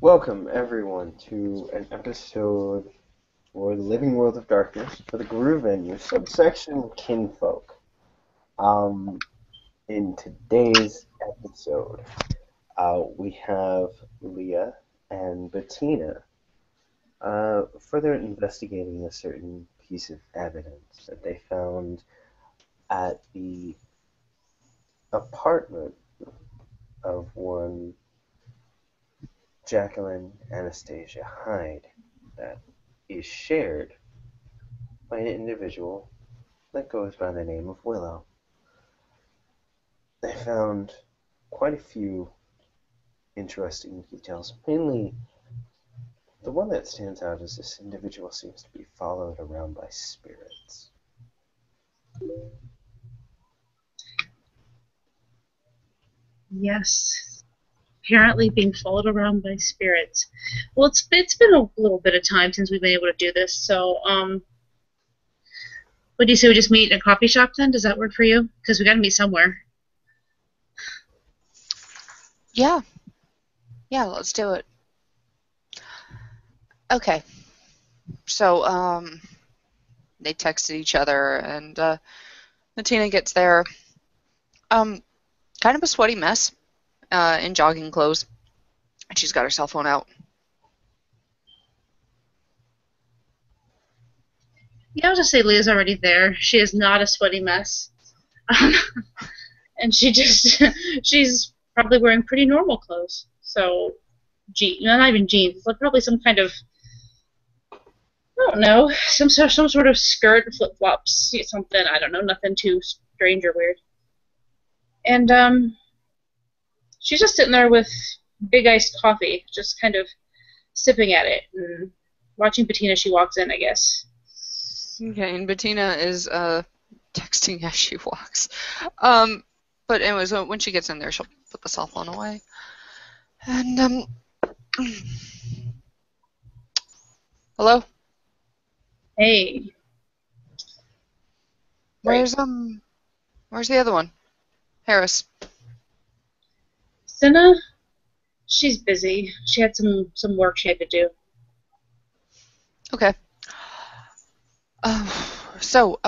Welcome, everyone, to an episode for the Living World of Darkness for the Guru Venue, subsection Kinfolk. In today's episode, we have Lia and Bettina further investigating a certain piece of evidence that they found at the apartment of one Jacqueline Anastasia Hyde that is shared by an individual that goes by the name of Willow. They found quite a few interesting details. Mainly, the one that stands out is this individual seems to be followed around by spirits. Yes, apparently being followed around by spirits. Well, it's been a little bit of time since we've been able to do this, so what do you say we just meet in a coffee shop then? Does that work for you? Because we got to meet somewhere. Yeah, let's do it. Okay, so they texted each other, and Bettina gets there, kind of a sweaty mess, in jogging clothes, and she's got her cell phone out. Yeah, I'll just say Leah's already there. She is not a sweaty mess, and she's probably wearing pretty normal clothes. So, not even jeans. It's like probably some kind of, I don't know, some sort of skirt, flip flops, something. I don't know, nothing too strange or weird. And she's just sitting there with big iced coffee, just kind of sipping at it and watching Bettina as she walks in, I guess. Okay, and Bettina is texting as she walks. But anyways, when she gets in there, she'll put the cell phone away. And hello? Hey. Where's the other one? Harris. Senna? She's busy. She had some work she had to do. Okay. So,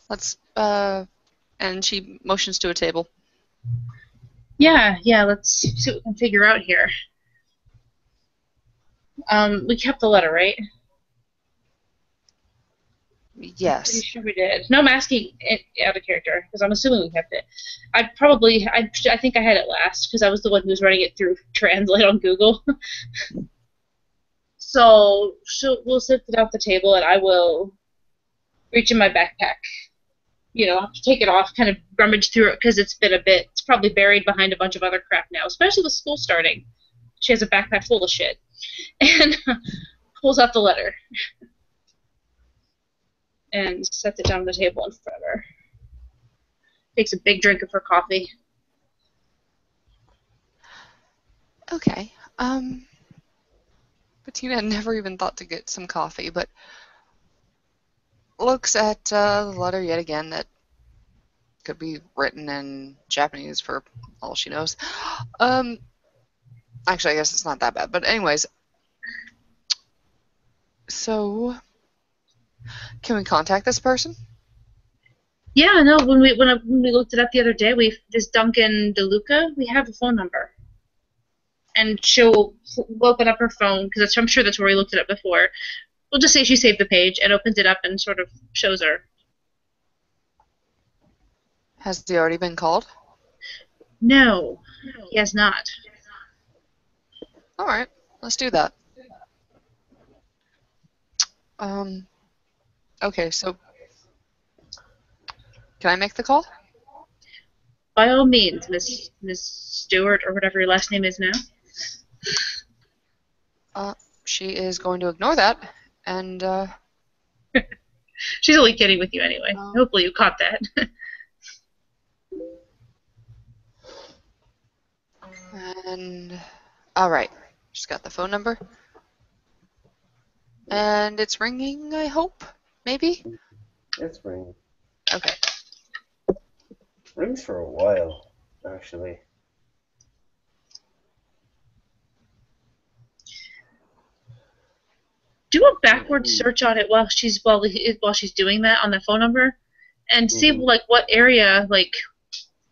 let's, and she motions to a table. Yeah, let's see what we can figure out here. We kept the letter, right? Yes. Pretty sure we did. No, I'm asking it out of character, because I'm assuming we kept it. I think I had it last, because I was the one who was running it through Translate on Google. So we'll sit it off the table, and I will reach in my backpack. I'll have to take it off, kind of rummage through it, because it's been a bit. It's probably buried behind a bunch of other crap now, especially with school starting. She has a backpack full of shit, and pulls out the letter and sets it down on the table in front of her. Takes a big drink of her coffee. Okay. Bettina had never even thought to get some coffee, but looks at the letter yet again that could be written in Japanese for all she knows. Actually, I guess it's not that bad, but anyways. So, can we contact this person? Yeah, no. When we looked it up the other day, this Duncan DeLuca, we have a phone number, and we'll open up her phone because I'm sure that's where we looked it up before. We'll just say she saved the page and opens it up and sort of shows her. Has he already been called? No, he has not. All right, let's do that. Okay, so can I make the call? By all means, Miss Stewart, or whatever your last name is now. She is going to ignore that, and she's only kidding with you anyway. Hopefully you caught that. And all right, just got the phone number, and it's ringing. I hope, maybe. It's ringing. Okay. Rings for a while, actually. Do a backward search on it while she's doing that on the phone number, and see like what area, like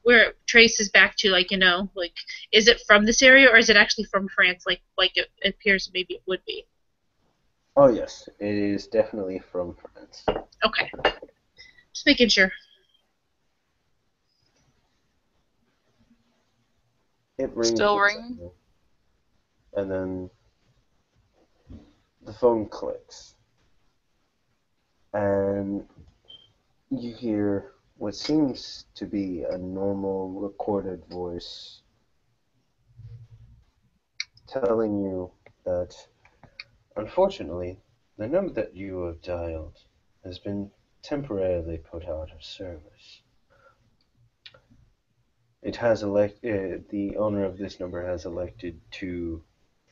where it traces back to, like, like, is it from this area or is it actually from France, like it appears maybe it would be. Oh yes, it is definitely from France. Okay, just making sure. It rings. Still ringing? And then the phone clicks. And you hear what seems to be a normal recorded voice telling you that, unfortunately, the number that you have dialed has been temporarily put out of service. It has the owner of this number has elected to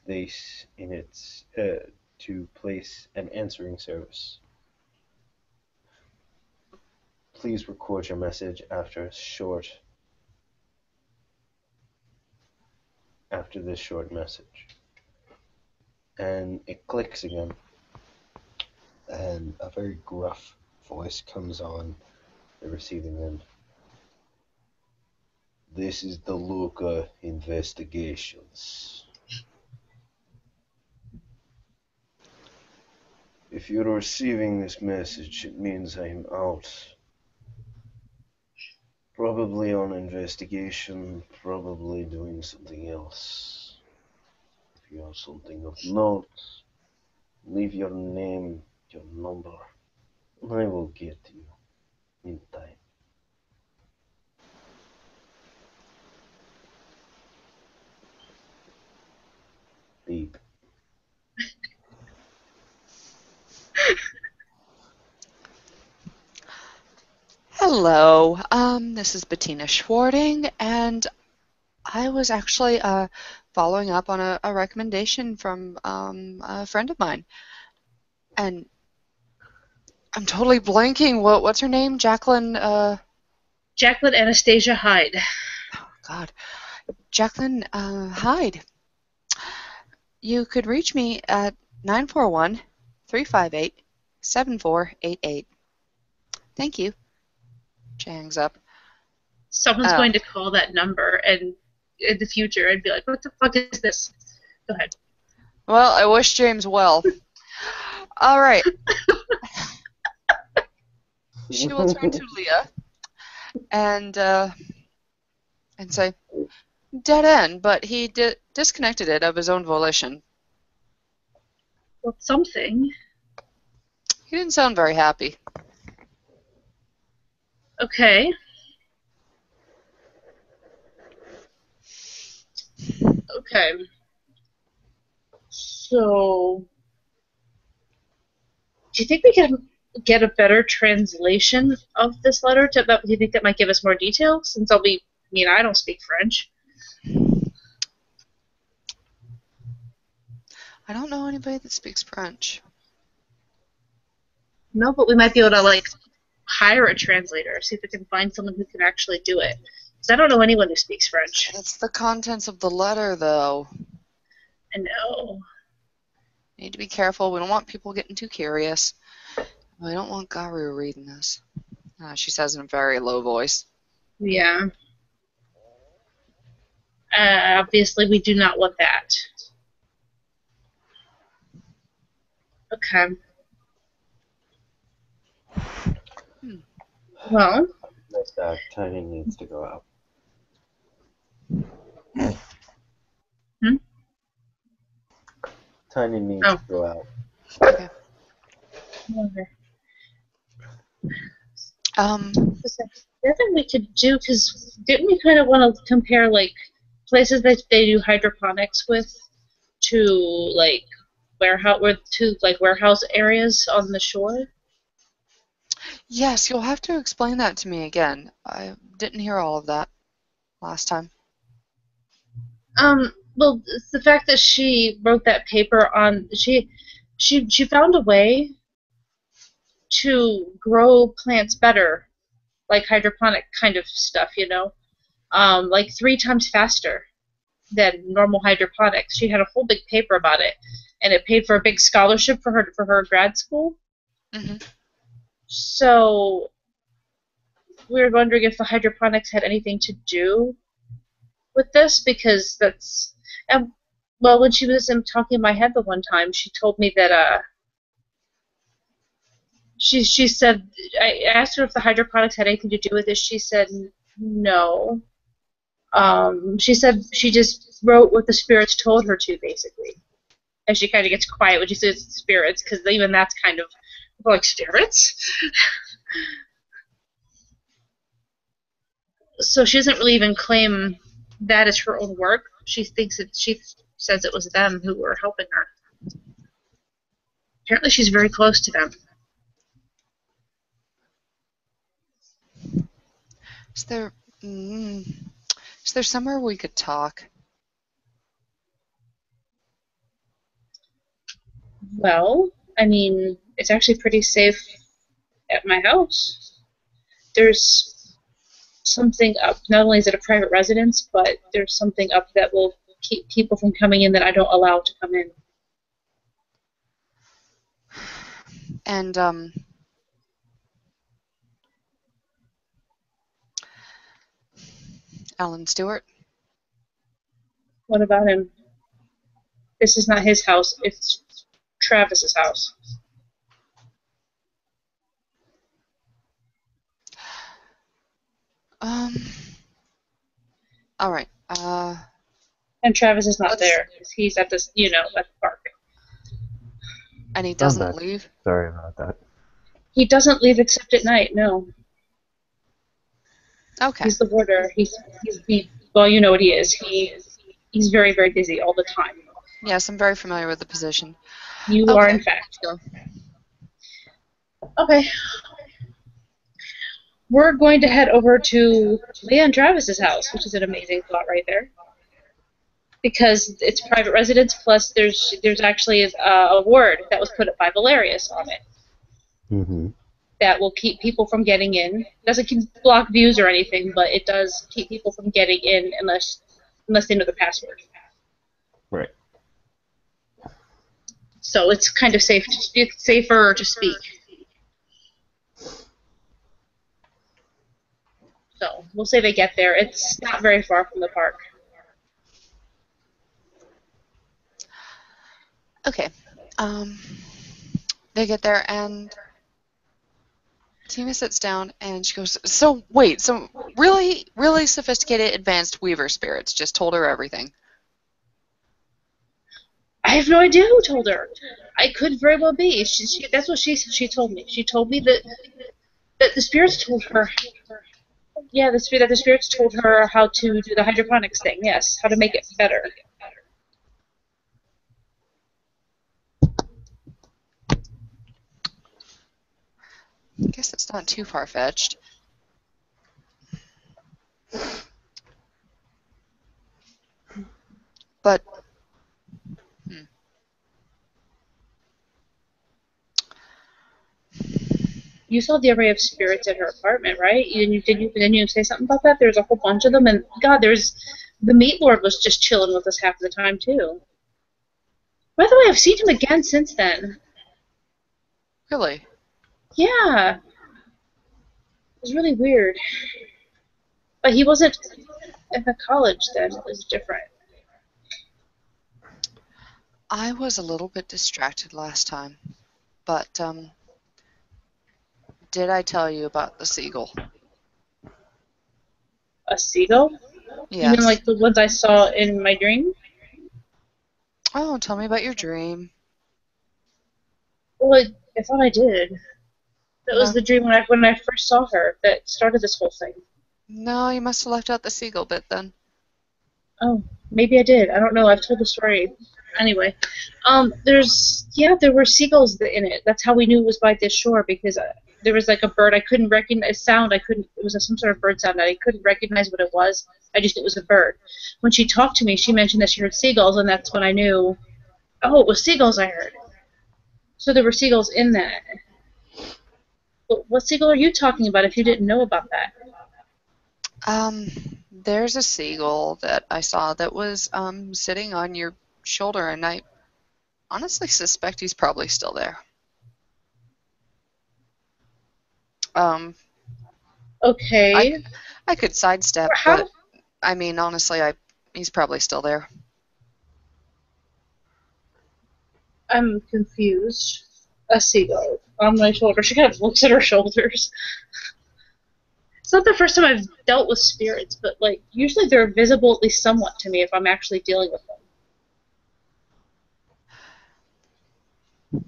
place an answering service. Please record your message after this short message. And it clicks again, and a very gruff voice comes on the receiving end. This is the Luca Investigations. If you're receiving this message, it means I'm out. Probably on investigation, probably doing something else. If you have something of note, leave your name, your number, and I will get to you in time. Beep. Hello, this is Bettina Schwarting, and I was actually following up on a recommendation from a friend of mine. And I'm totally blanking. What's her name? Jacqueline, Jacqueline Anastasia Hyde. Oh, God. Jacqueline Hyde. You could reach me at 941-358-7488. Thank you. She hangs up. Someone's going to call that number and in the future and be like, what the fuck is this? Go ahead. Well, I wish James well. All right. She will turn to Leah and say, dead end, but he disconnected it of his own volition. Well, something. He didn't sound very happy. Okay. Okay. So, do you think we can get a better translation of this letter? Do you think that might give us more detail? Since I don't speak French. I don't know anybody that speaks French. No, but we might be able to, like, hire a translator, see if we can find someone who can actually do it. Because I don't know anyone who speaks French. It's the contents of the letter, though. I know. Need to be careful. We don't want people getting too curious. We don't want Garu reading this. She says in a very low voice. Yeah. Obviously, we do not want that. Okay. Well. Tiny needs to go out. Tiny needs to go out. Okay. Okay. The other thing we could do, because didn't we kind of want to compare, like, places that they do hydroponics with to, like, warehouse areas on the shore? Yes, you'll have to explain that to me again. I didn't hear all of that last time. Well, it's the fact that she wrote that paper on she found a way to grow plants better, like hydroponic kind of stuff, like 3 times faster. than normal hydroponics. She had a whole big paper about it, and it paid for a big scholarship for her grad school. Mm-hmm. So we were wondering if the hydroponics had anything to do with this, because that's well, when she was talking in my head the one time, she told me that she said, I asked her if the hydroponics had anything to do with this. She said no. She said she just wrote what the spirits told her to, basically. And she kind of gets quiet when she says spirits, because even that's kind of like, spirits? So she doesn't really even claim that as her own work. She says it was them who were helping her. Apparently she's very close to them. Is there somewhere we could talk? Well, I mean, it's actually pretty safe at my house. There's something up. Not only is it a private residence, but there's something up that will keep people from coming in that I don't allow to come in. And Alan Stewart? What about him? This is not his house. It's Travis's house. All right. And Travis is not there. He's at this, at the park. And he doesn't leave? Sorry about that. He doesn't leave except at night, no. Okay. He's the warder. Well, you know what he is. He's very, very busy all the time. Yes, I'm very familiar with the position. You are, in fact. Go. Okay. We're going to head over to Lia and Travis's house, which is an amazing thought right there. Because it's private residence, plus there's actually a word that was put up by Valerius on it. Mm-hmm. That will keep people from getting in. It doesn't block views or anything, but it does keep people from getting in unless they know the password. Right. So it's kind of safer to speak. So we'll say they get there. It's not very far from the park. Okay. They get there, and Tina sits down, and she goes, so really, really sophisticated, advanced Weaver spirits just told her everything. I have no idea who told her. I could very well be. That's what she told me. She told me that the spirits told her. Yeah, the spirits told her how to do the hydroponics thing. Yes, how to make it better. I guess it's not too far-fetched. But, You saw the array of spirits in her apartment, right? Didn't you say something about that? There's a whole bunch of them, and God, the Meat Lord was just chilling with us half the time too. By the way, I've seen him again since then. Really? Yeah. It was really weird. But he wasn't at the college then. It was different. I was a little bit distracted last time, but did I tell you about the seagull? A seagull? Yes. You mean like the ones I saw in my dream? Oh, tell me about your dream. Well, I thought I did. That was No. the dream when I first saw her that started this whole thing. No, you must have left out the seagull bit then. Oh, maybe I did. I don't know. I've told the story. Anyway, there were seagulls in it. That's how we knew it was by this shore, because there was like a bird I couldn't recognize. It was some sort of bird sound that I couldn't recognize what it was. I just knew it was a bird. When she talked to me, she mentioned that she heard seagulls, and that's when I knew, oh, it was seagulls I heard. So there were seagulls in that. But what seagull are you talking about if you didn't know about that? There's a seagull that I saw that was sitting on your shoulder, and I honestly suspect he's probably still there. Okay. I could sidestep, How? but I mean, honestly, he's probably still there. I'm confused. A seagull on my shoulder. She kind of looks at her shoulders. It's not the first time I've dealt with spirits, but like usually they're visible at least somewhat to me if I'm actually dealing with them.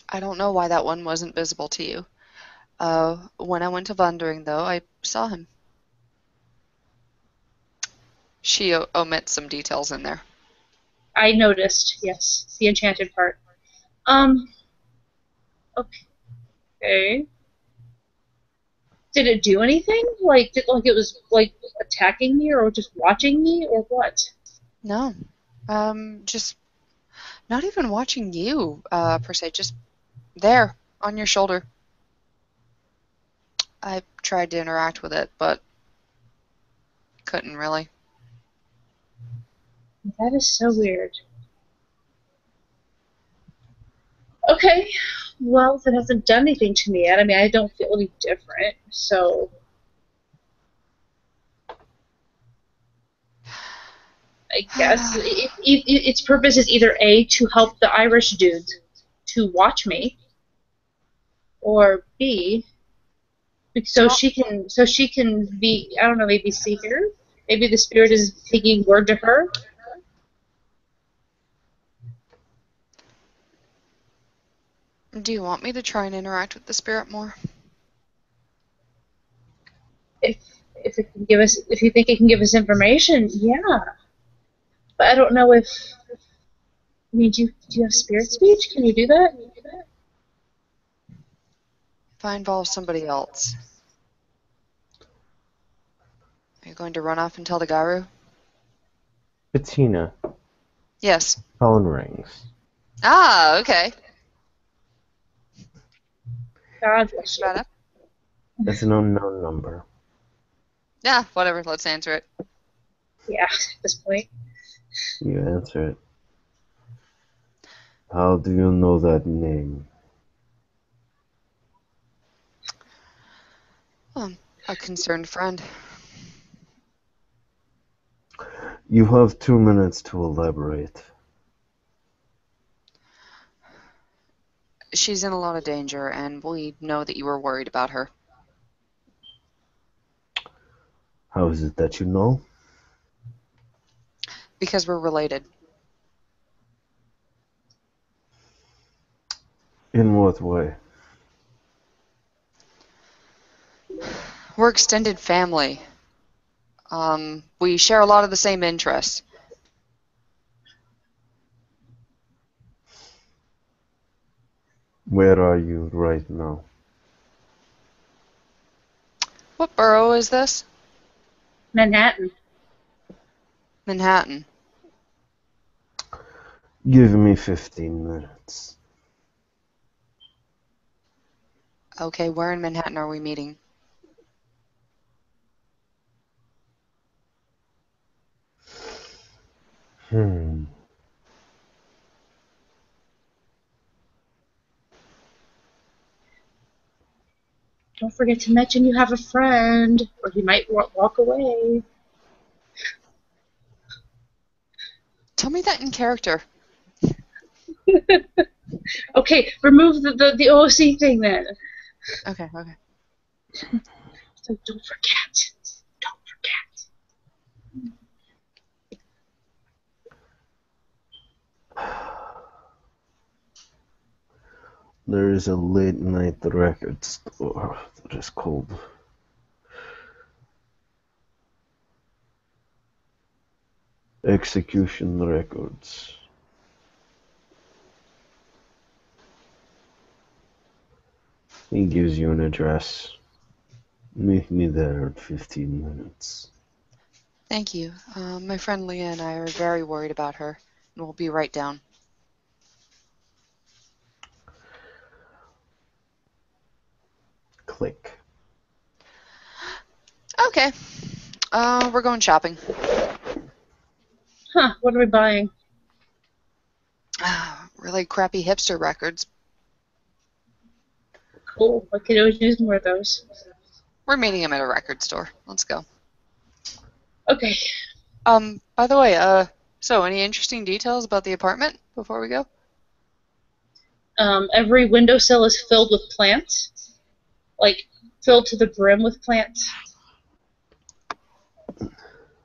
I don't know why that one wasn't visible to you. When I went to Wandering, though, I saw him. She omits some details in there. I noticed, yes, the enchanted part. Okay. Did it do anything? Like, it was like attacking me, or just watching me, or what? No, just not even watching you, per se. Just there on your shoulder. I tried to interact with it, but couldn't really. That is so weird. Okay, well, if it hasn't done anything to me yet, I mean, I don't feel any different, so I guess its purpose is either A, to help the Irish dudes to watch me, or B, so she can be, I don't know, maybe see her? Maybe the spirit is taking word to her? Do you want me to try and interact with the spirit more? If it can give us, if you think it can give us information, yeah. But I don't know if, I mean, do you have spirit speech? Can you do that? If I involve somebody else. Are you going to run off and tell the Garu? Bettina, Yes. phone rings. Ah, okay. God bless you. It's an unknown number. Yeah, whatever. Let's answer it. Yeah, at this point. You answer it. How do you know that name? A concerned friend. You have 2 minutes to elaborate. She's in a lot of danger, and we know that you were worried about her. How is it that you know? Because we're related. In what way? We're extended family. We share a lot of the same interests. Where are you right now? What borough is this? Manhattan. Manhattan. Give me 15 minutes. Okay, where in Manhattan are we meeting? Hmm. Don't forget to mention you have a friend, or he might walk away. Tell me that in character. Okay, remove the OC thing then. Okay. So don't forget. Don't forget. There is a late night record store that is called Execution Records. He gives you an address. Meet me there in 15 minutes. Thank you. My friend Lia and I are very worried about her, and we'll be right down. Click. Okay. We're going shopping. Huh, what are we buying? Really crappy hipster records. Cool. I could always use more of those. We're meeting him at a record store. Let's go. Okay. By the way, so any interesting details about the apartment before we go? Every windowsill is filled with plants. Like, filled to the brim with plants.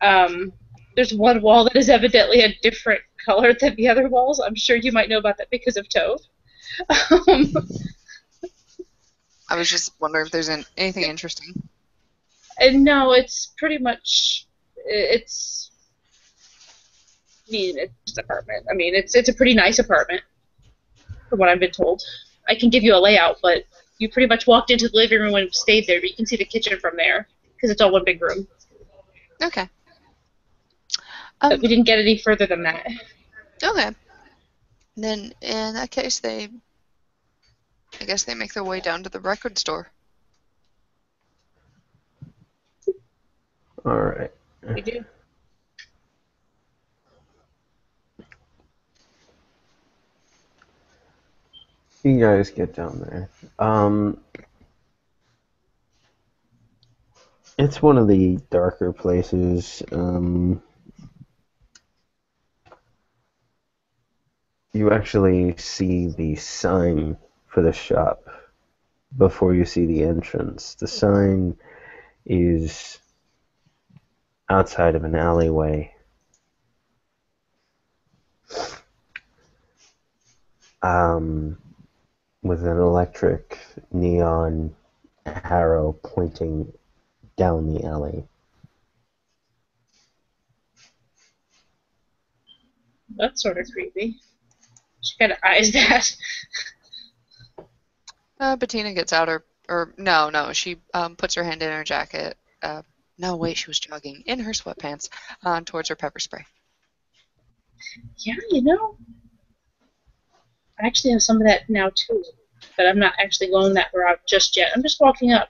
There's one wall that is evidently a different color than the other walls. I'm sure you might know about that because of Tove. I was just wondering if there's anything interesting. And no, it's pretty much it's just an apartment. I mean, it's a pretty nice apartment, from what I've been told. I can give you a layout, but you pretty much walked into the living room and stayed there. But you can see the kitchen from there because it's all one big room. Okay. But we didn't get any further than that. Okay. Then in that case, I guess they make their way down to the record store. All right. We do. You guys get down there. It's one of the darker places. You actually see the sign for the shop before you see the entrance. The sign is outside of an alleyway. With an electric neon arrow pointing down the alley. That's sort of creepy. She kind of eyes that. Bettina gets out no, she puts her hand in her jacket. No, wait, she was jogging in her sweatpants towards her pepper spray. Yeah, you know, I actually have some of that now too, but I'm not actually going that route just yet. I'm just walking up.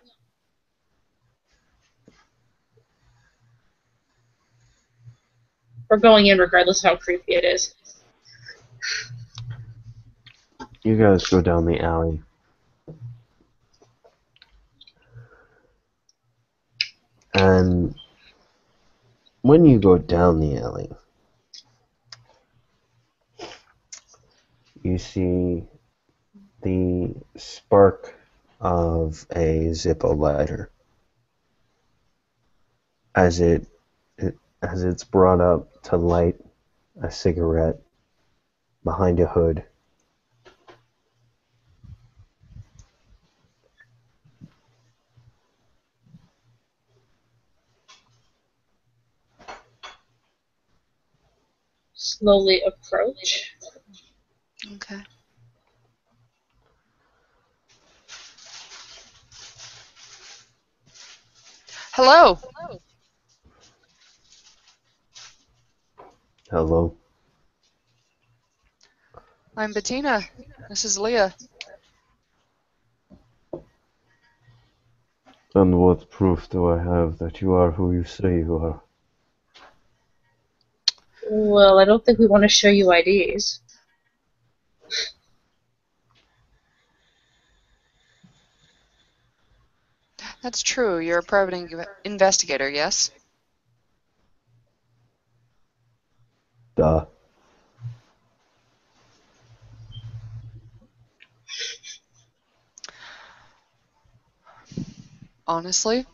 We're going in regardless of how creepy it is. You guys go down the alley. And when you go down the alley, you see the spark of a Zippo lighter as it's brought up to light a cigarette behind a hood. Slowly approach. Okay. Hello. Hello. I'm Bettina. This is Lia. And what proof do I have that you are who you say you are? Well, I don't think we want to show you IDs. That's true. You're a private investigator, yes? Duh. Honestly,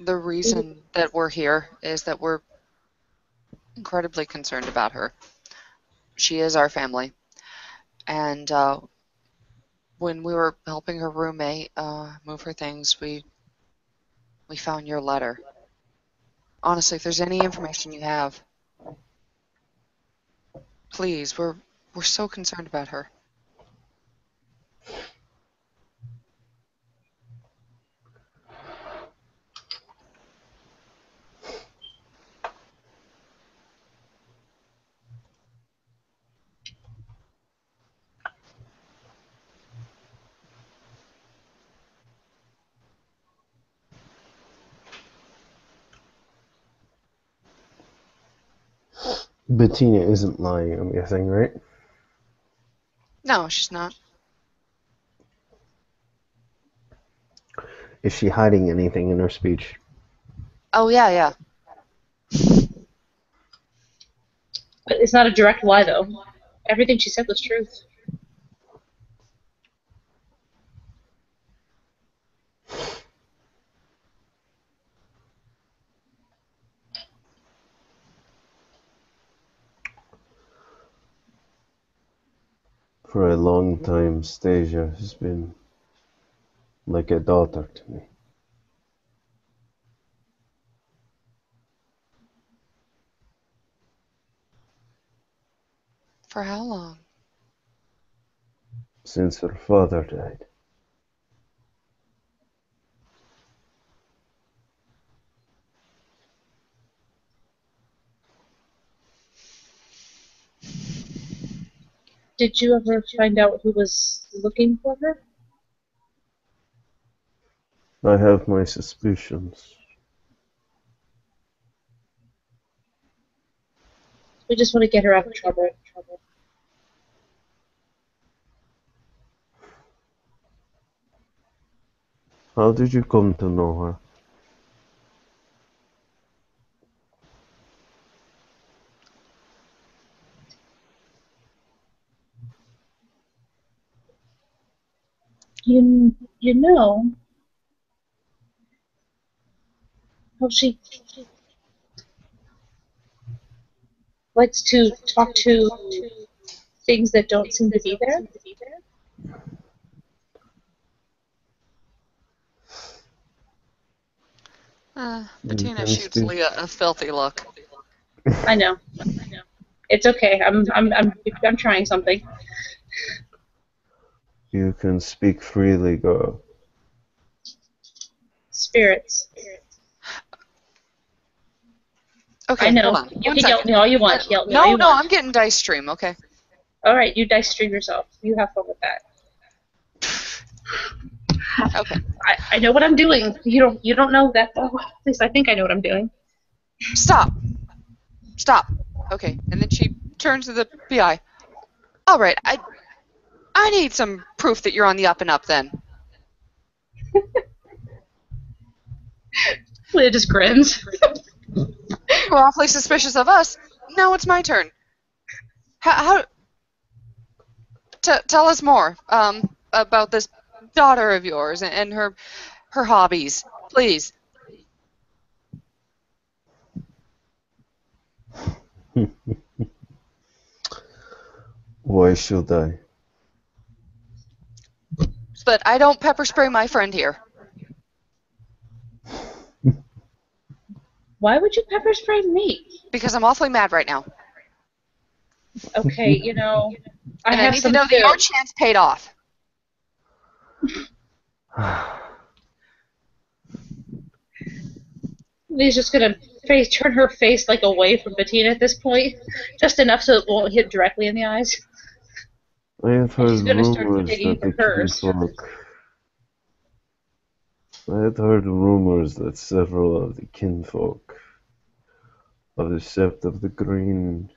the reason that we're here is that we're incredibly concerned about her. She is our family. And when we were helping her roommate move her things, we found your letter. Honestly, if there's any information you have, please, we're so concerned about her. Bettina isn't lying, I'm guessing, right? No, she's not. Is she hiding anything in her speech? Oh, yeah. But it's not a direct lie, though. Everything she said was truth. For a long time, Stasia has been like a daughter to me. For how long? Since her father died. Did you ever find out who was looking for her? I have my suspicions. We just want to get her out of trouble. How did you come to know her? You know how she likes to talk to things that don't seem to be there? Bettina can shoots speak- Leah a filthy look. I know. It's okay. I'm trying something. You can speak freely, girl. Spirits. Okay, I know. hold on. You One can yell at second. me all you want. Yell at me all No, you no, want. I'm getting dice stream, okay? All right, you dice stream yourself. You have fun with that. Okay. I know what I'm doing. You don't know that though. At least I think I know what I'm doing. Stop. Okay, and then she turns to the PI. All right, I need some proof that you're on the up and up then. Leah just grins. You were awfully suspicious of us. Now it's my turn. Tell us more about this daughter of yours and her hobbies, please. Why should I? But I don't pepper spray my friend here. Why would you pepper spray me? Because I'm awfully mad right now. Okay, you know, I And I have need to some know that too. your chance paid off. Leah's just gonna turn her face like away from Bettina at this point, just enough so it won't hit directly in the eyes. I have heard She's gonna start rumors digging that the into hers. kinfolk. I had heard rumors that several of the kinfolk of the Sept of the Green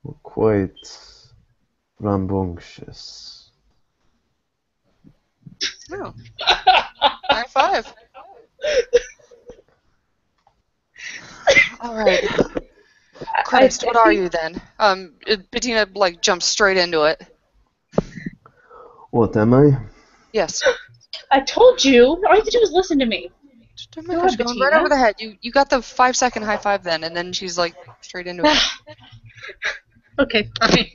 were quite rambunctious. Oh. High five. All right. Christ, what are you then? Bettina jumps straight into it. What am I? Yes. I told you. All you have to do is listen to me. Oh my Go gosh, on, going Bettina. right over the head. You got the 5-second high five then, and then she's straight into it. Okay, fine.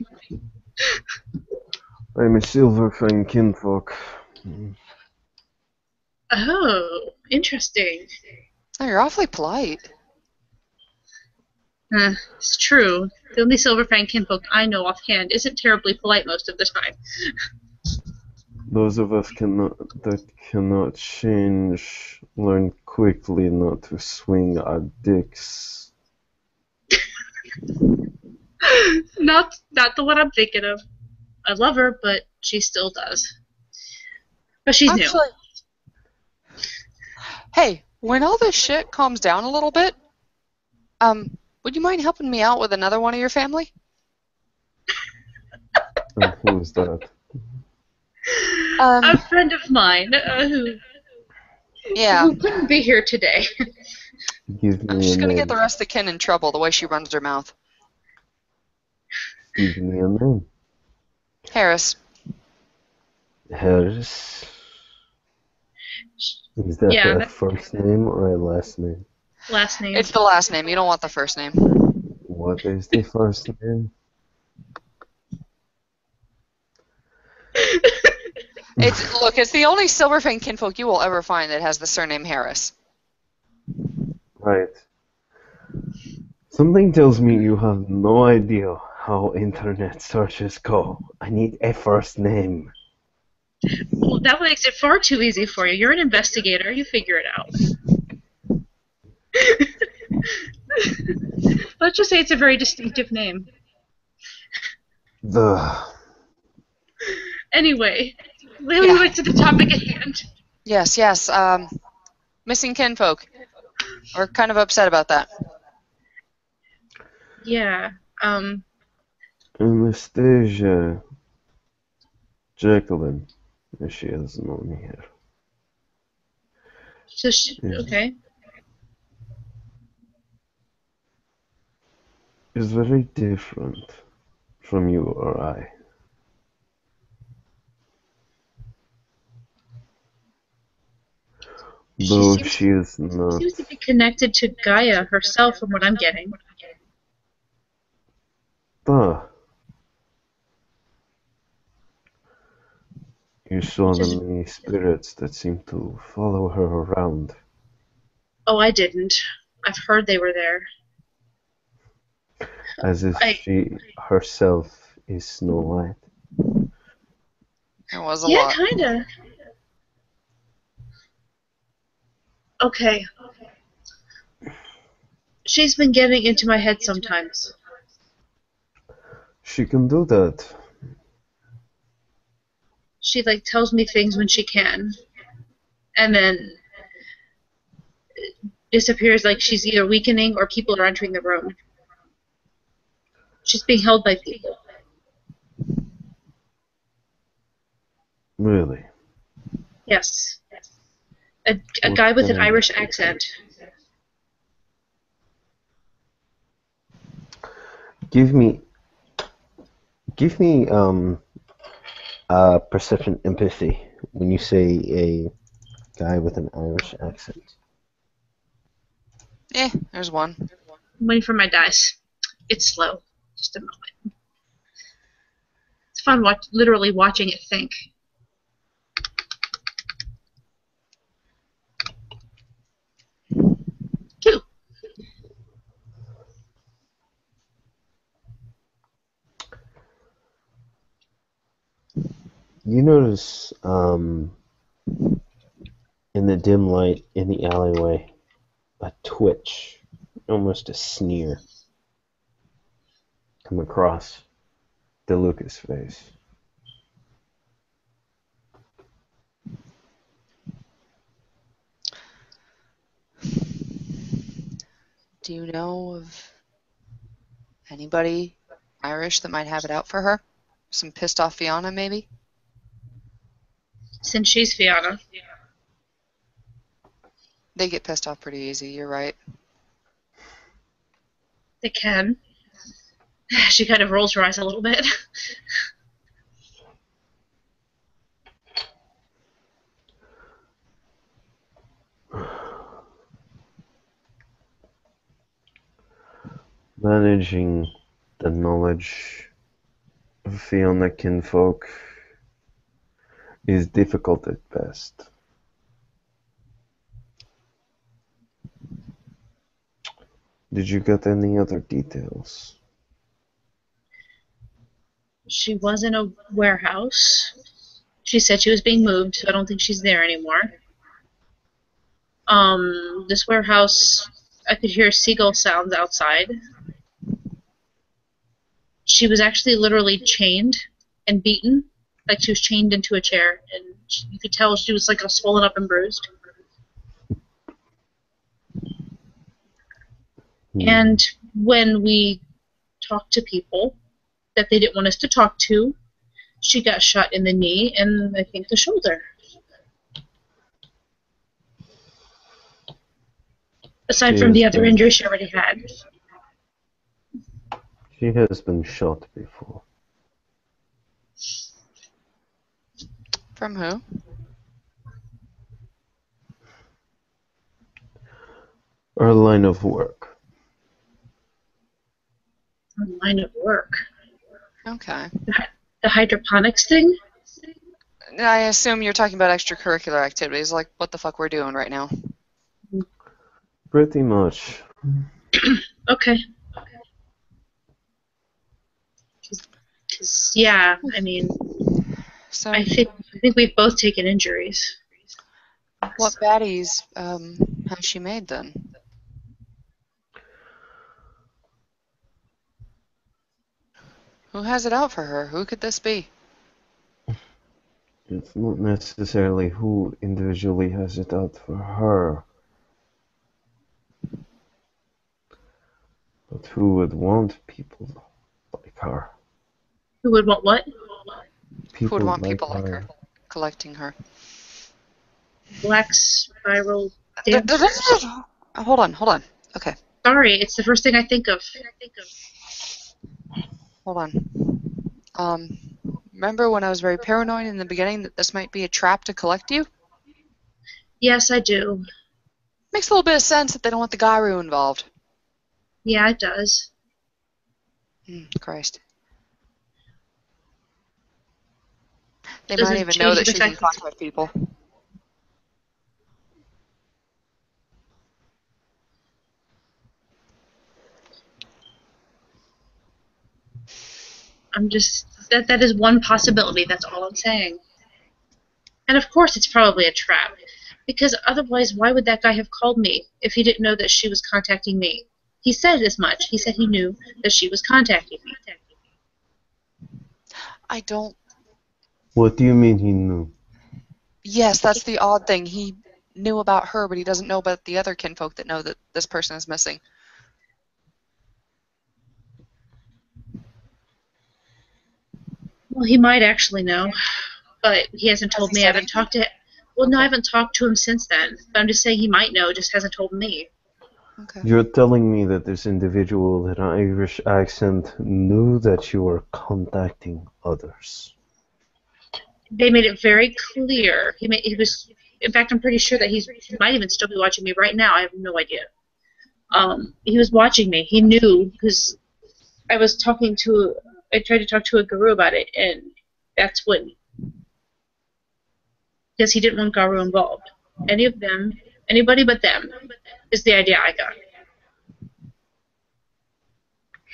I'm a silverfang kinfolk. Oh, interesting. Oh, you're awfully polite. It's true. The only Silverfang kinfolk I know offhand isn't terribly polite most of the time. Those of us that cannot change learn quickly not to swing our dicks. Not the one I'm thinking of. I love her, but she still does. But she's new. Actually, hey, when all this shit calms down a little bit, Would you mind helping me out with another one of your family? And who's that? A friend of mine Yeah. who couldn't be here today. Give me a She's gonna get name. the rest of Ken in trouble the way she runs her mouth. Give me a name. Harris. Harris. Is that Yeah, a that's first name or a last name? last name. It's the last name. You don't want the first name. What is the first name? It's the only Silverfang kinfolk you will ever find that has the surname Harris. Right. Something tells me you have no idea how internet searches go. I need a first name. Well, that makes it far too easy for you. You're an investigator. You figure it out. Let's just say it's a very distinctive name. Anyway, moving back to the topic at hand. Yes. Missing kinfolk. We're kind of upset about that. Yeah. Anastasia Jacqueline. She is known here. So okay. Is very different from you or I. Though she is not. Seems to be connected to Gaia herself, from what I'm getting. You saw the many spirits that seem to follow her around. Oh, I didn't. I've heard they were there. As if she herself is Snow White. There was a lot. Yeah, kinda. Okay. She's been getting into my head sometimes. She can do that. She tells me things when she can, and then disappears like she's either weakening or people are entering the room. She's being held by people. Really? Yes. A guy with an Irish accent. Give me perception empathy when you say a guy with an Irish accent. There's one. I'm waiting for my dice. It's slow. Just a moment. It's fun literally watching it think. Two. You notice in the dim light in the alleyway a twitch, almost a sneer, come across the Lucas face. Do you know of anybody Irish that might have it out for her? Some pissed off Fianna, maybe? Since she's Fianna. They get pissed off pretty easy, you're right. They can. She kind of rolls her eyes a little bit. Managing the knowledge of Fianna kinfolk is difficult at best. Did you get any other details? She was in a warehouse. She said she was being moved, so I don't think she's there anymore. This warehouse, I could hear seagull sounds outside. She was actually literally chained and beaten, like she was chained into a chair, and you could tell she was all swollen up and bruised. And when we talked to people that they didn't want us to talk to, she got shot in the knee and I think the shoulder. Aside from the other injury she already had. She has been shot before. From who? Our line of work. Our line of work. Okay. The hydroponics thing? I assume you're talking about extracurricular activities, like what the fuck we're doing right now. Pretty much. Okay. Yeah, I mean, So, I think we've both taken injuries. what baddies has she made then? Who has it out for her? Who could this be? It's not necessarily who individually has it out for her, but who would want people like her. Who would want what? Who would want people like her collecting her? Black spiral dancer. Hold on. Okay, Sorry, it's the first thing I think of. hold on. Remember when I was very paranoid in the beginning that this might be a trap to collect you? Yes, I do. Makes a little bit of sense that they don't want the Garu involved. Yeah, it does. Christ. They Doesn't might even change know that the she can fact contact people. I'm just that is one possibility. That's all I'm saying. And of course, it's probably a trap, because otherwise, why would that guy have called me if he didn't know that she was contacting me? He said as much. He said he knew that she was contacting me. I don't... What do you mean he knew? Yes, that's the odd thing. He knew about her, but he doesn't know about the other kinfolk that know that this person is missing. Well, he might actually know, but he hasn't told me. I haven't talked to him. Well, no, I haven't talked to him since then. But I'm just saying he might know, just hasn't told me. Okay. You're telling me that this individual with an Irish accent knew that you were contacting others. They made it very clear. He was. In fact, I'm pretty sure that he might even still be watching me right now. I have no idea. He was watching me. He knew because I tried to talk to a guru about it, and that's when, because he didn't want Garu involved. Anybody but them, is the idea I got.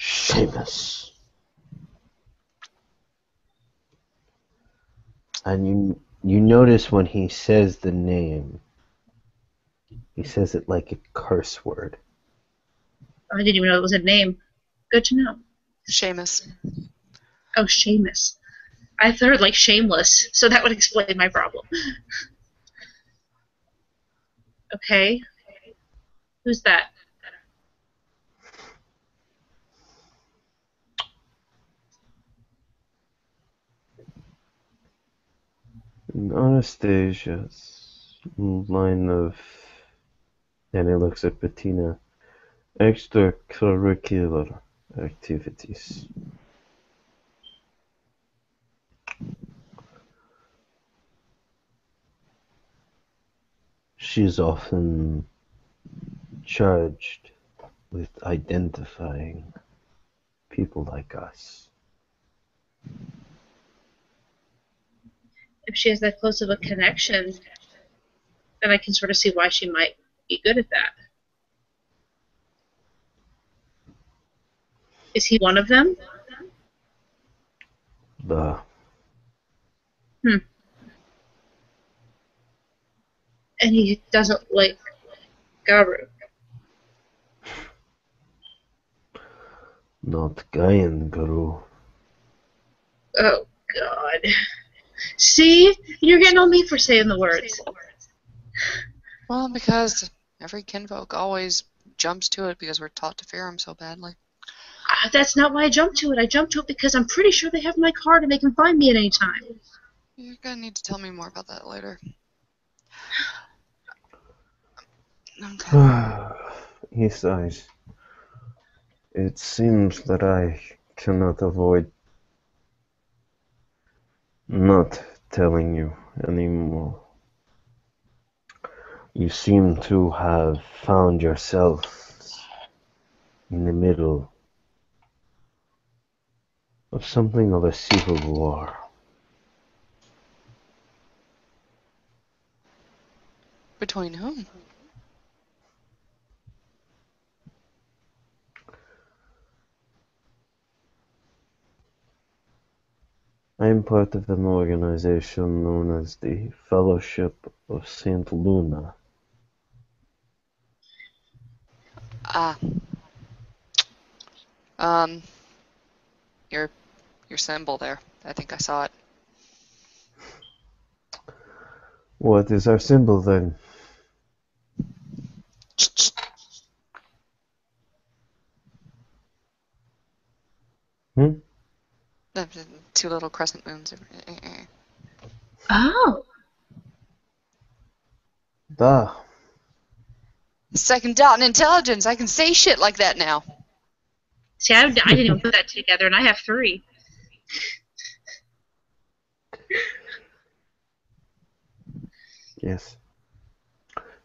Seamus. And you notice when he says the name, he says it like a curse word. I didn't even know it was a name. Good to know. Seamus. Oh, Seamus. I thought like shameless, so that would explain my problem. Okay. Who's that? In Anastasia's line of, and he looks at Bettina, extracurricular activities. She's often charged with identifying people like us. If she has that close of a connection, then I can sort of see why she might be good at that. Is he one of them? And he doesn't like Garu. Not Gaian Guru. Oh, God. See? You're getting on me for saying the words. Well, because every kinfolk always jumps to it because we're taught to fear him so badly. That's not why I jumped to it. I jumped to it because I'm pretty sure they have my card and they can find me at any time. You're gonna need to tell me more about that later. Okay. He sighs. It seems that I cannot avoid not telling you anymore. You seem to have found yourself in the middle of something of a civil war. Between whom? I am part of an organization known as the Fellowship of Saint Luna. Ah. Your symbol there. I think I saw it. What is our symbol then? Hmm? Two little crescent moons. Oh. Da. Second dot in intelligence. I can say shit like that now. See, I didn't even put that together, and I have 3. Yes.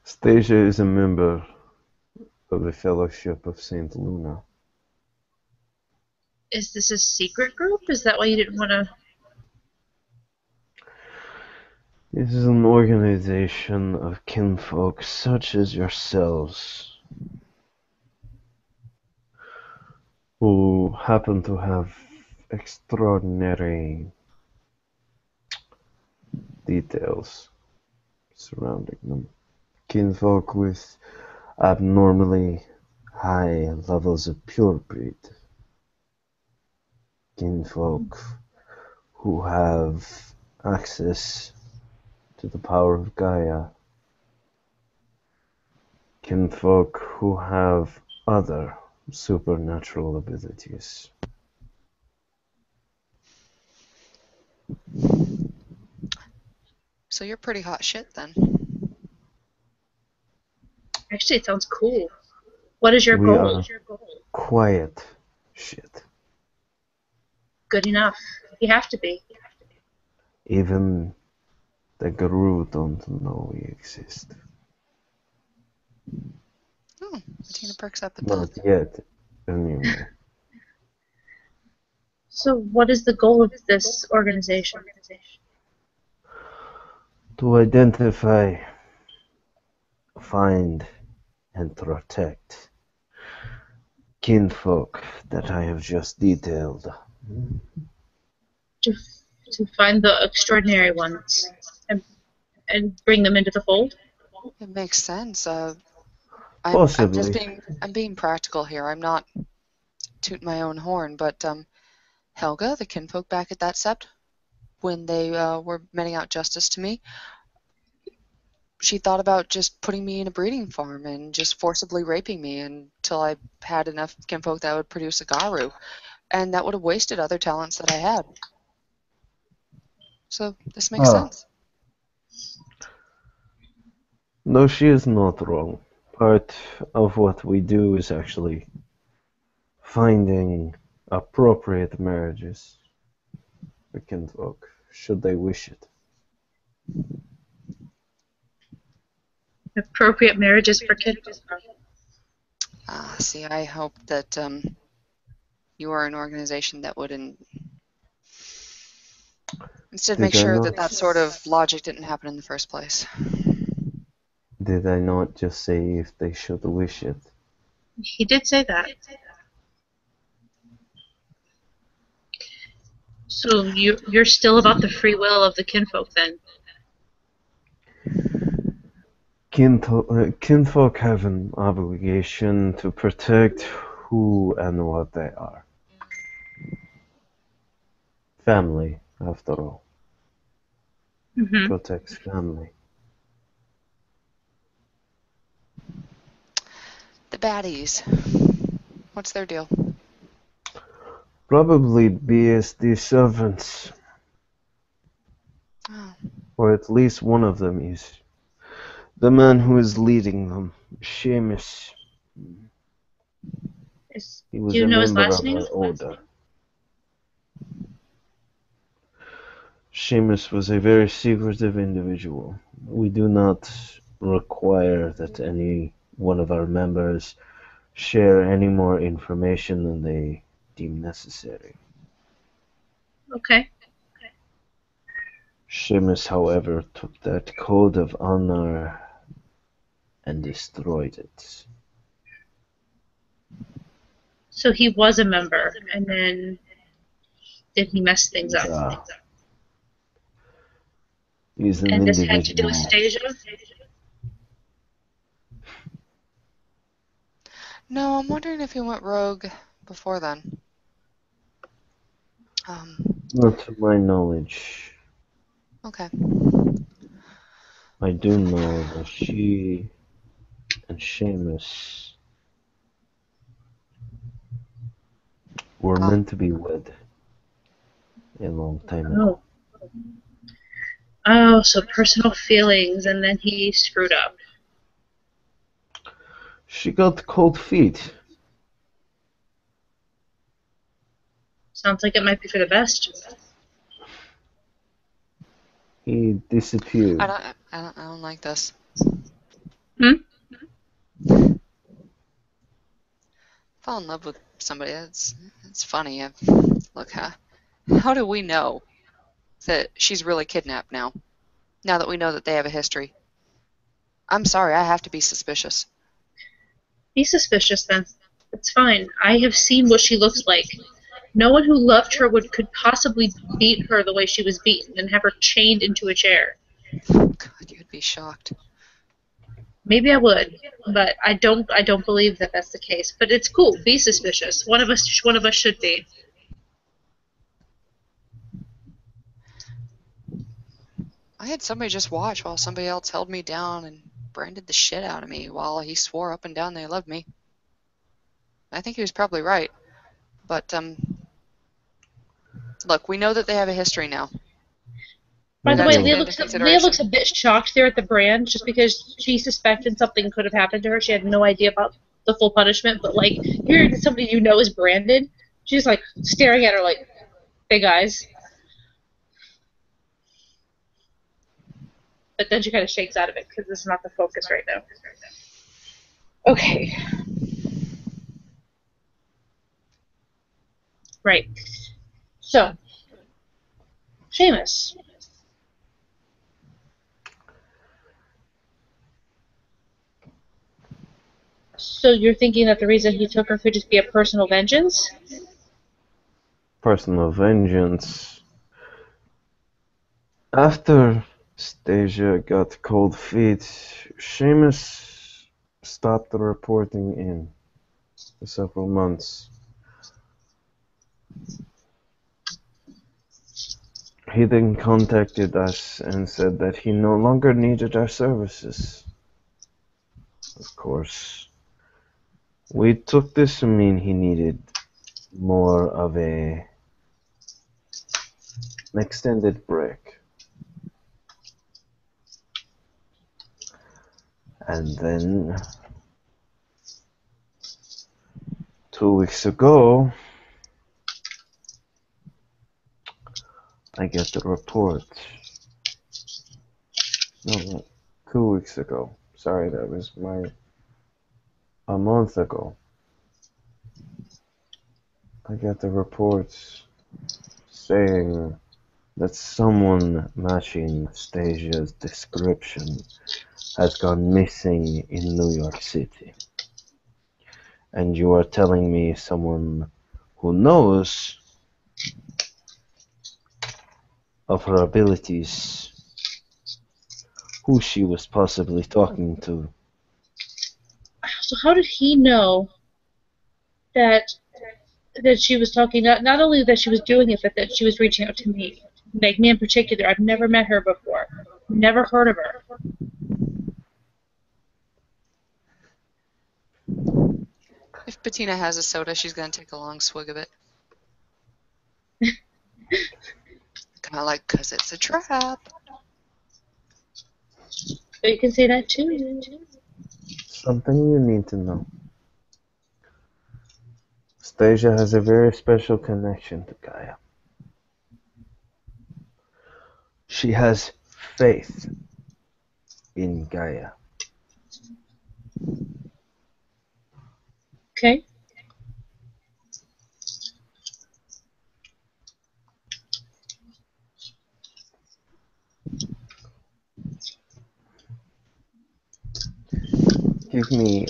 Stasia is a member of the Fellowship of Saint Luna. Is this a secret group? Is that why you didn't want to... This is an organization of kinfolk such as yourselves who happen to have extraordinary details surrounding them. Kinfolk with abnormally high levels of pure breed. Kinfolk who have access to the power of Gaia. Kinfolk who have other supernatural abilities. So you're pretty hot shit then. Actually, it sounds cool. What is your We goal? are quiet shit. Good enough. You have to be. Even the Guru don't know we exist. Oh, Bettina perks up at Not that. yet, anyway. So, what is the goal of this organization? To identify, find, and protect kinfolk that I have just detailed. To find the extraordinary ones and bring them into the fold? It makes sense. Possibly. I'm being practical here. I'm not tooting my own horn, but Helga, the kinfolk back at that sept, when they were meting out justice to me, she thought about just putting me in a breeding farm and just forcibly raping me until I had enough kinfolk that would produce a Garu. And that would have wasted other talents that I had. So this makes sense. No, she is not wrong. Part of what we do is actually finding appropriate marriages for kinfolk, should they wish it. Appropriate marriages for kids. See, I hope that you are an organization that would instead make sure that that sort of logic didn't happen in the first place. Did I not just say if they should wish it? He did say that. So you're still about the free will of the kinfolk then? Kinfolk have an obligation to protect who and what they are. Family, after all. Mm-hmm. Protects family. The baddies. What's their deal? Probably BSD servants, Oh. or at least one of them is. The man who is leading them, Seamus. He Do was you a know his member last of name? our order. Seamus was a very secretive individual. We do not require that any one of our members share any more information than they deem necessary. Okay. Seamus, however, took that code of honor and destroyed it. So he was a member, and then did he mess things up? Yeah. He's an And this had to do with individual. Stasia? No, I'm wondering if he went rogue before then. Not to my knowledge. Okay. I do know that she and Seamus were meant to be wed a long time ago. Oh, so personal feelings, and then he screwed up. She got cold feet. Sounds like it might be for the best. He disappeared. I don't like this. Fall in love with somebody. It's funny. Look, how do we know that she's really kidnapped now? Now that we know that they have a history. I'm sorry, I have to be suspicious. Be suspicious then. It's fine. I have seen what she looks like. No one who loved her could possibly beat her the way she was beaten and have her chained into a chair. God, you'd be shocked. Maybe I would, but I don't believe that that's the case. But it's cool. Be suspicious. One of us should be. I had somebody just watch while somebody else held me down and branded the shit out of me while he swore up and down they loved me. I think he was probably right. But, look, we know that they have a history now. By the way, That's Lia taken looks, into Lia looks consideration. a bit shocked there at the brand, just because she suspected something could have happened to her. She had no idea about the full punishment, but like hearing that somebody you know is branded, she's like staring at her like big eyes. But then she kind of shakes out of it because this is not the focus right now. Okay. Right. So, Seamus. So you're thinking that the reason he took her could just be a personal vengeance? Personal vengeance. After Stasia got cold feet, Seamus stopped reporting in for several months. He then contacted us and said that he no longer needed our services. Of course, we took this to mean he needed more of an extended break. And then 2 weeks ago, I get the report. No, 2 weeks ago. Sorry, that was a month ago. I got the reports saying that someone matching Stasia's description has gone missing in New York City. And you are telling me someone who knows of her abilities, who she was possibly talking to. So how did he know that she was talking, not only that she was doing it, but that she was reaching out to me? Like me in particular. I've never met her before. Never heard of her. If Bettina has a soda, she's gonna take a long swig of it. Kind of like, 'cause it's a trap. But you can say that too. Something you need to know. Stasia has a very special connection to Gaia. She has faith in Gaia. Okay. Give me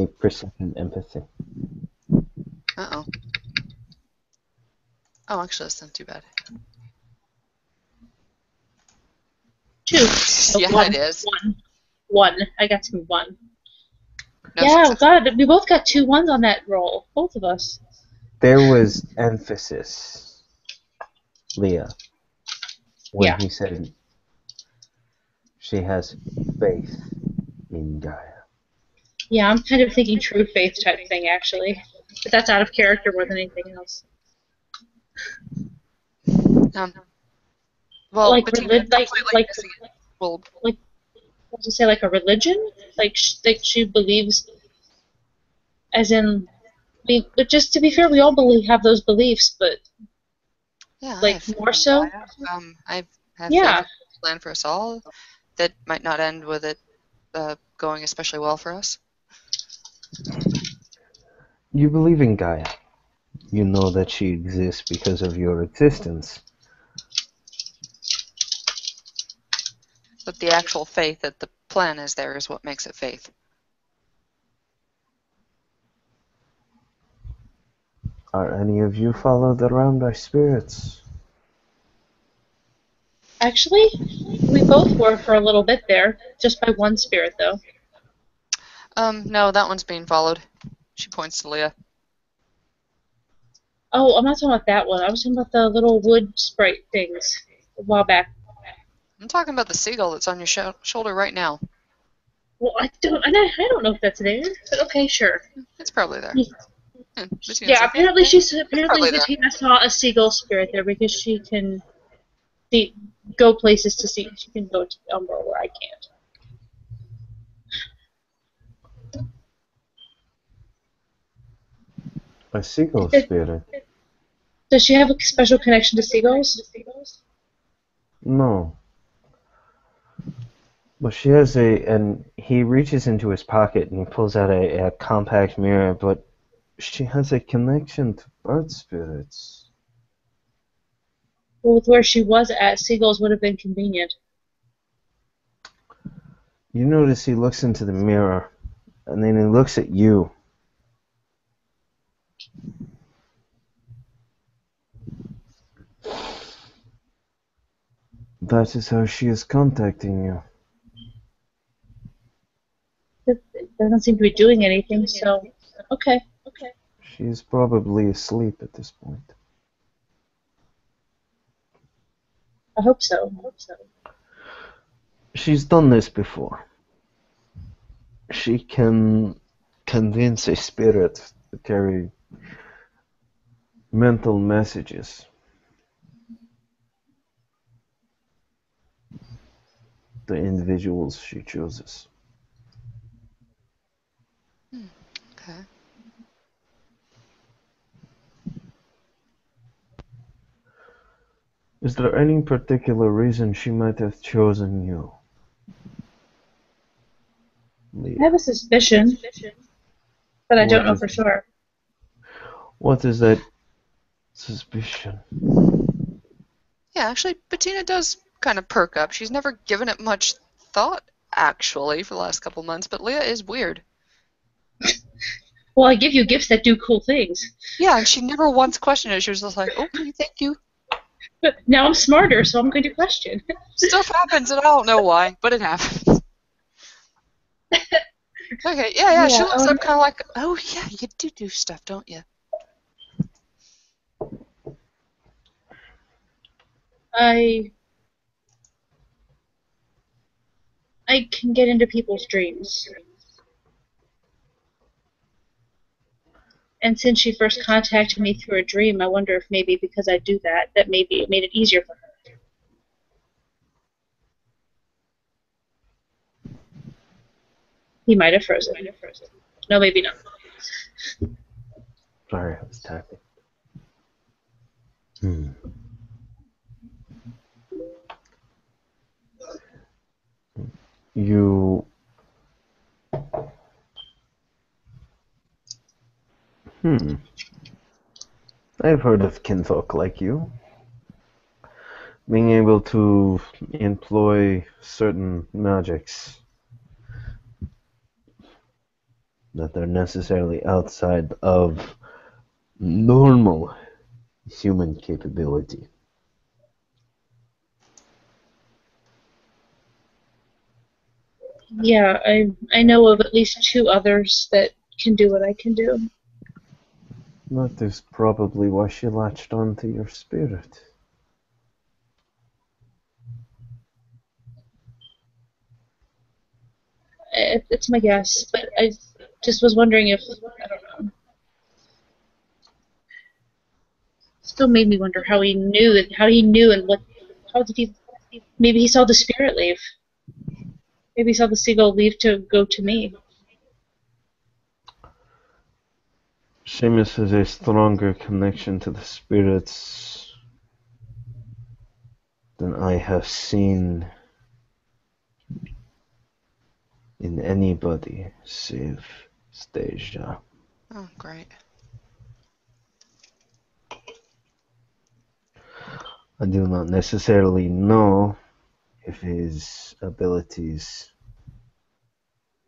a perception empathy. Uh-oh. Oh, actually, that's not too bad. 2. So Yeah, 1. it is. 1. I got 2 1. No Yeah, success. God, we both got 2 1s on that roll. Both of us. There was emphasis, Leah, when Yeah. he said she has faith in Gaia. Yeah, I'm kind of thinking true faith type thing, actually. But that's out of character more than anything else. Well, Like, Bettina completely like, missing it. Well, what to say, like a religion? Like she believes, as in, but just to be fair, we all have those beliefs, but yeah, I like have faith more in so. Gaia. I have faith Yeah. in the plan for us all. That might not end with it going especially well for us. You believe in Gaia. You know that she exists because of your existence. But the actual faith that the plan is there is what makes it faith. Are any of you followed around by spirits? Actually, we both were for a little bit there, just by one spirit though. No, that one's being followed. She points to Leah. Oh, I'm not talking about that one. I was talking about the little wood sprite things a while back. I'm talking about the seagull that's on your shoulder right now. Well, I don't know if that's there, but okay, sure. It's probably there. Yeah, apparently probably there. Bettina saw a seagull spirit there because she can go places to see. She can go to Umbra where I can't. A seagull spirit? Does she have a special connection to seagulls? No. But she has and he reaches into his pocket and he pulls out a compact mirror, but she has a connection to bird spirits. Well, with where she was at, seagulls would have been convenient. You notice he looks into the mirror, and then he looks at you. That is how she is contacting you. It doesn't seem to be doing anything, so okay. She is probably asleep at this point. I hope so. She's done this before. She can convince a spirit to carry mental messages. The individuals she chooses. Okay. Is there any particular reason she might have chosen you? Leah. I have a suspicion, but I don't know for sure. What is that suspicion? Yeah, actually, Bettina does kind of perk up. She's never given it much thought, actually, for the last couple months, but Leah is weird. Well, I give you gifts that do cool things. Yeah, and she never once questioned it. She was just like, okay, thank you. But now I'm smarter, so I'm going to question. Stuff happens, and I don't know why, but it happens. Okay, yeah, she looks up kind of like, oh, yeah, you do stuff, don't you? I can get into people's dreams. And since she first contacted me through a dream, I wonder if maybe because I do that, that maybe it made it easier for her. He might have frozen. No, maybe not. Sorry, I was typing. You... I've heard of kinfolk like you. Being able to employ certain magics that are necessarily outside of normal human capability. Yeah, I know of at least 2 others that can do what I can do. That is probably why she latched onto your spirit. It's my guess, but I just was wondering if, I don't know. Still made me wonder how he knew and what, how did he, maybe he saw the spirit leave. Maybe he saw the seagull leave to go to me. Seamus has a stronger connection to the spirits than I have seen in anybody save Stasia. Oh, great. I do not necessarily know if his abilities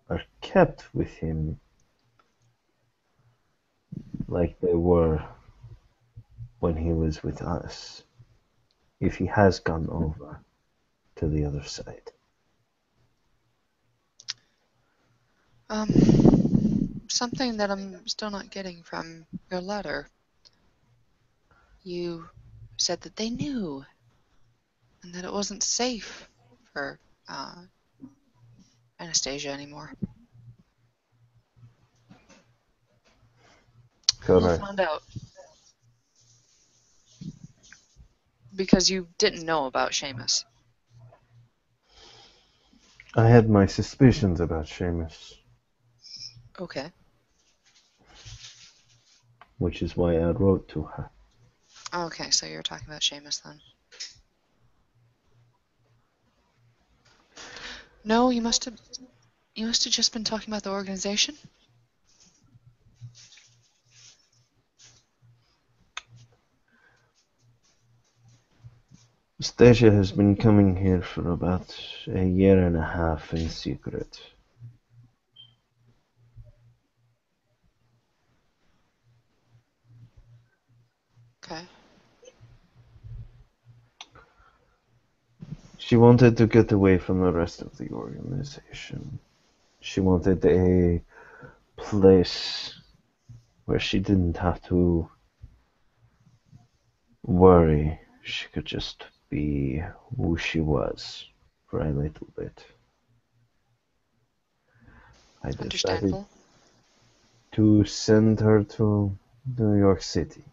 are kept with him like they were when he was with us, if he has gone over to the other side. Something that I'm still not getting from your letter. You said that they knew, and that it wasn't safe for Anastasia anymore. Who Correct. found out? Because you didn't know about Seamus. I had my suspicions about Seamus, Okay. which is why I wrote to her. Okay, so you're talking about Seamus then. No, you must have just been talking about the organization. Stasia has been coming here for about a year and a half in secret. Okay. She wanted to get away from the rest of the organization. She wanted a place where she didn't have to worry. She could just be who she was for a little bit. I decided Understandable. to send her to New York City.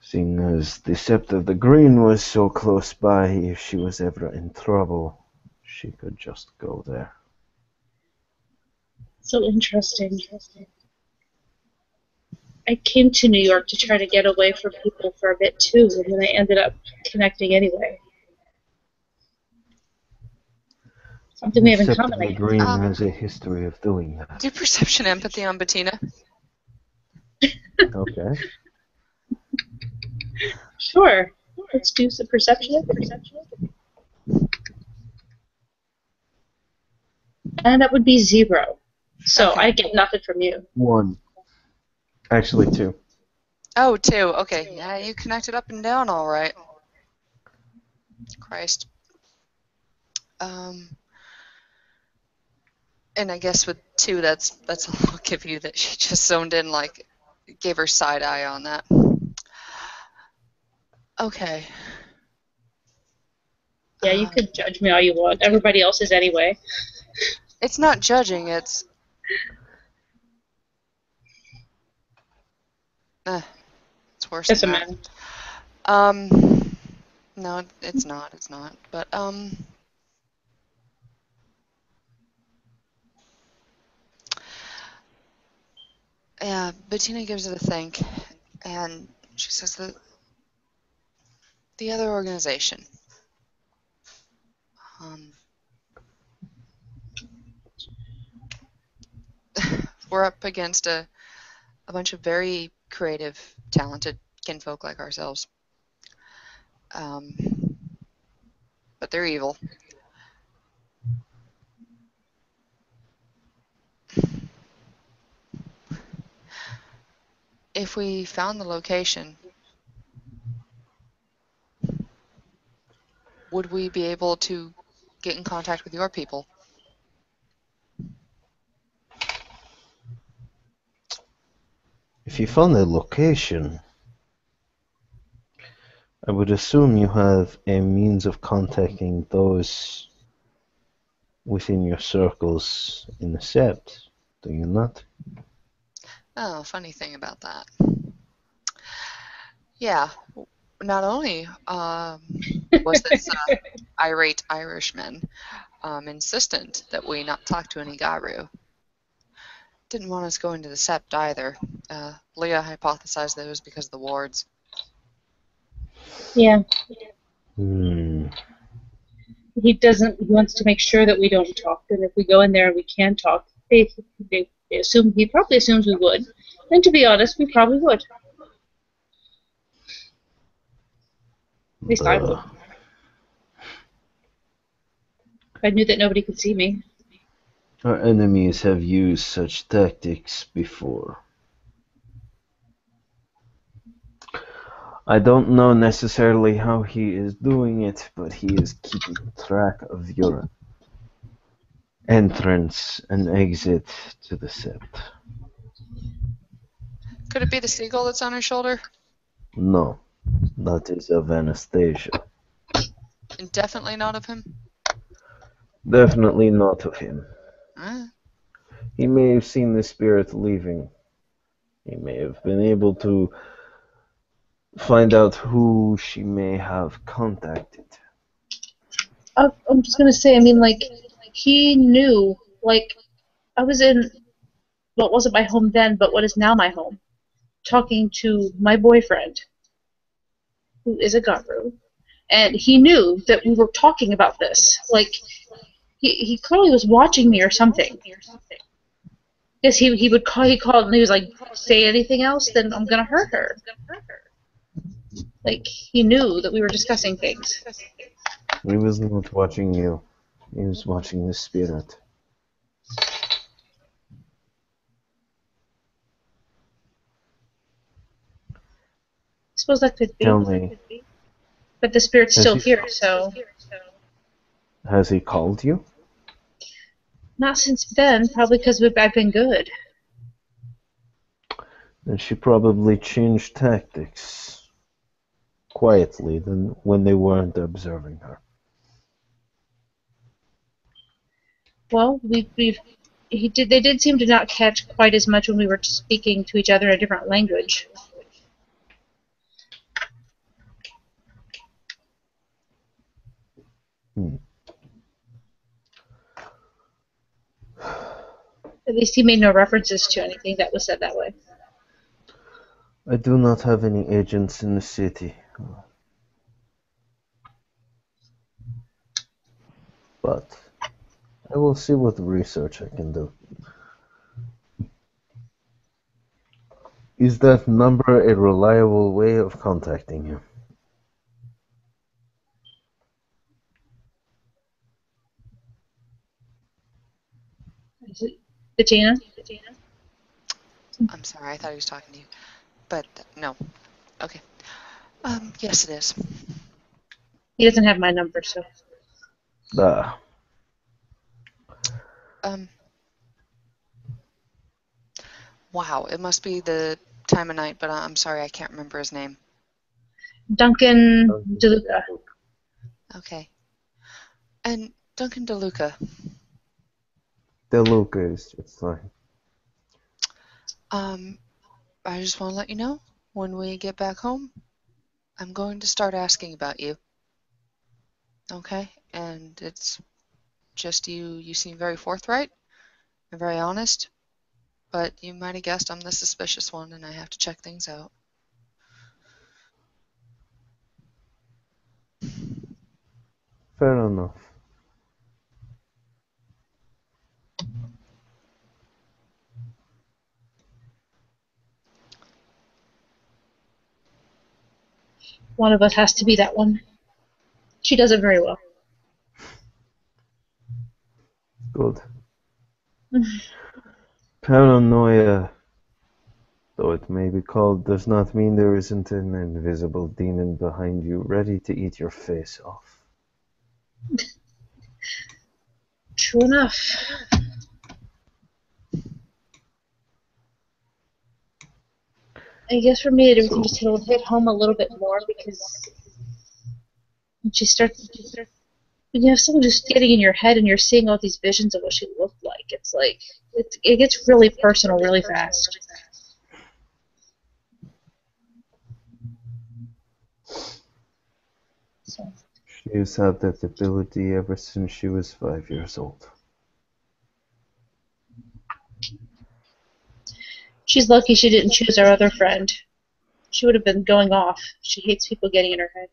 Seeing as the Sept of the Green was so close by, if she was ever in trouble, she could just go there. So interesting. I came to New York to try to get away from people for a bit too, and then I ended up connecting anyway. Something we have in Sept common, of I the guess. Green has a history of doing that. Do perception empathy on Bettina. Okay. Sure. Let's do some perception. And that would be 0. So Okay. I get nothing from you. 1. Actually 2. Oh, 2. Okay. Yeah, you connected up and down all right. Christ. And I guess with 2, that's all I'll give you, that she just zoned in, like, gave her side eye on that. Okay. Yeah, you could judge me all you want. Everybody else is anyway. It's not judging, it's It's worse It's a than that. man. No, it's not. It's not. But yeah, Bettina gives it a think, and she says that the other organization, we're up against a bunch of very creative, talented kinfolk like ourselves. But they're evil. If we found the location, would we be able to get in contact with your people? If you found a location, I would assume you have a means of contacting those within your circles in the Sept, do you not? Oh, funny thing about that. Yeah, not only was this irate Irishman insistent that we not talk to any Garu, didn't want us going to the Sept either. Leah hypothesized that it was because of the wards. Yeah. Hmm. He wants to make sure that we don't talk, and if we go in there and we can talk, they assume, he probably assumes we would. And to be honest, we probably would. At least I would. If I knew that nobody could see me. Our enemies have used such tactics before. I don't know necessarily how he is doing it, but he is keeping track of your entrance and exit to the Sept. Could it be the seagull that's on her shoulder? No, that is of Anastasia. And definitely not of him? Definitely not of him. Uh, He may have seen the spirit leaving. He may have been able to find out who she may have contacted. I'm just gonna say, I mean, like, he knew, like, I was in what wasn't my home then, but what is now my home, talking to my boyfriend, who is a Garu, and he knew that we were talking about this. Like, he clearly was watching me or something. Because he would call, he called and he was like, say anything else, then I'm gonna hurt her. Like, he knew that we were discussing things. He was not watching you. He was watching the spirit. I suppose that could be. Tell me, But the spirit's still here, so. has he called you? Not since then, probably because I've been good. Then she probably changed tactics quietly than when they weren't observing her. Well, they did seem to not catch quite as much when we were speaking to each other in a different language. At least he made no references to anything that was said that way. I do not have any agents in the city. But I will see what research I can do. Is that number a reliable way of contacting you? Is it Bettina? I'm sorry, I thought he was talking to you. But no. Okay. Yes, it is. He doesn't have my number, so. Wow, it must be the time of night, but I'm sorry, I can't remember his name. Duncan DeLuca. Okay. And Duncan DeLuca. DeLuca is just fine. I just want to let you know when we get back home, I'm going to start asking about you. Okay? And it's just you seem very forthright and very honest, but you might have guessed I'm the suspicious one and I have to check things out. Fair enough. One of us has to be that one. She does it very well. Good. Paranoia, though it may be called, does not mean there isn't an invisible demon behind you ready to eat your face off. True enough. I guess for me, everything just hit home a little bit more because when when you have someone just getting in your head and you're seeing all these visions of what she looked like, it's like it gets really personal really fast. So. She has had that ability ever since she was 5 years old. She's lucky she didn't choose our other friend. She would have been going off. She hates people getting in her head.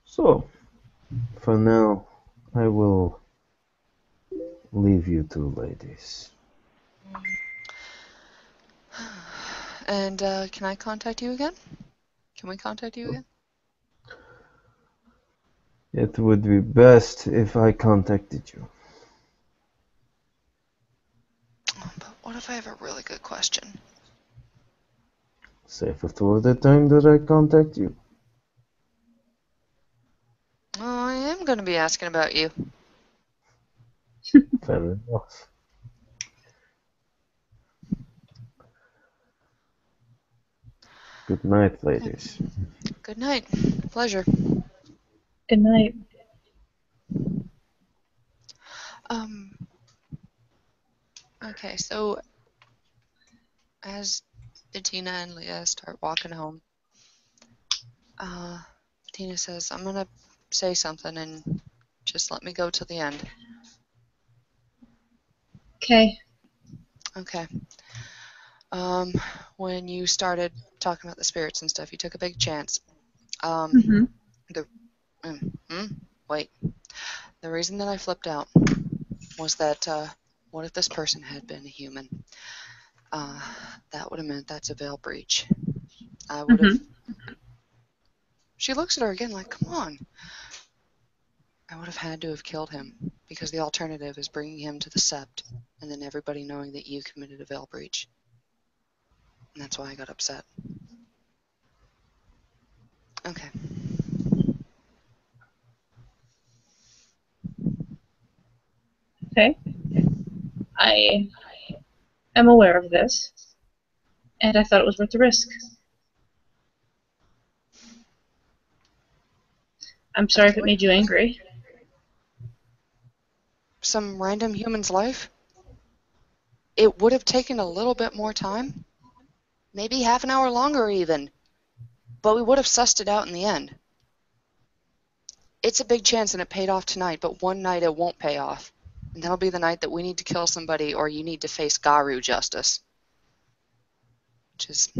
So, for now, I will leave you two ladies. And can I contact you again? Can we contact you again? It would be best if I contacted you. Oh, but what if I have a really good question? Say for the time that I contact you. Oh, I am going to be asking about you. Fair enough. Good night, ladies. Good night. Pleasure. Good night. Okay, so as Bettina and Lia start walking home, Bettina says, I'm going to say something and just let me go till the end. Okay. Okay. When you started talking about the spirits and stuff, you took a big chance. Wait. The reason that I flipped out was that, what if this person had been a human? That would have meant that's a veil breach. I would have... She looks at her again like, come on. I would have had to have killed him, because the alternative is bringing him to the sept, and then everybody knowing that you committed a veil breach. And that's why I got upset. Okay. Okay. I am aware of this, and I thought it was worth the risk. I'm sorry if it made you angry. Some random human's life? It would have taken a little bit more time. Maybe half an hour longer even. But we would have sussed it out in the end. It's a big chance and it paid off tonight, but one night it won't pay off. And that'll be the night that we need to kill somebody or you need to face Garu justice. Which is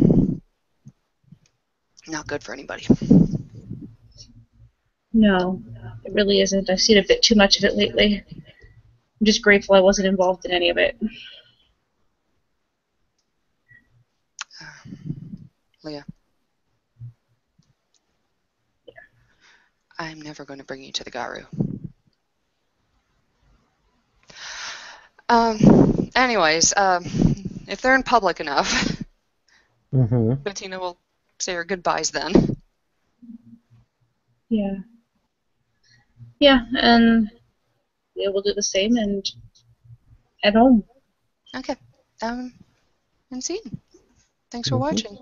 not good for anybody. No, it really isn't. I've seen a bit too much of it lately. I'm just grateful I wasn't involved in any of it. Lia. Yeah. I'm never going to bring you to the Garu. Anyways, if they're in public enough, Bettina will say her goodbyes then. Yeah. Yeah, and yeah, we'll do the same and head home. Okay. And scene. Thanks for watching.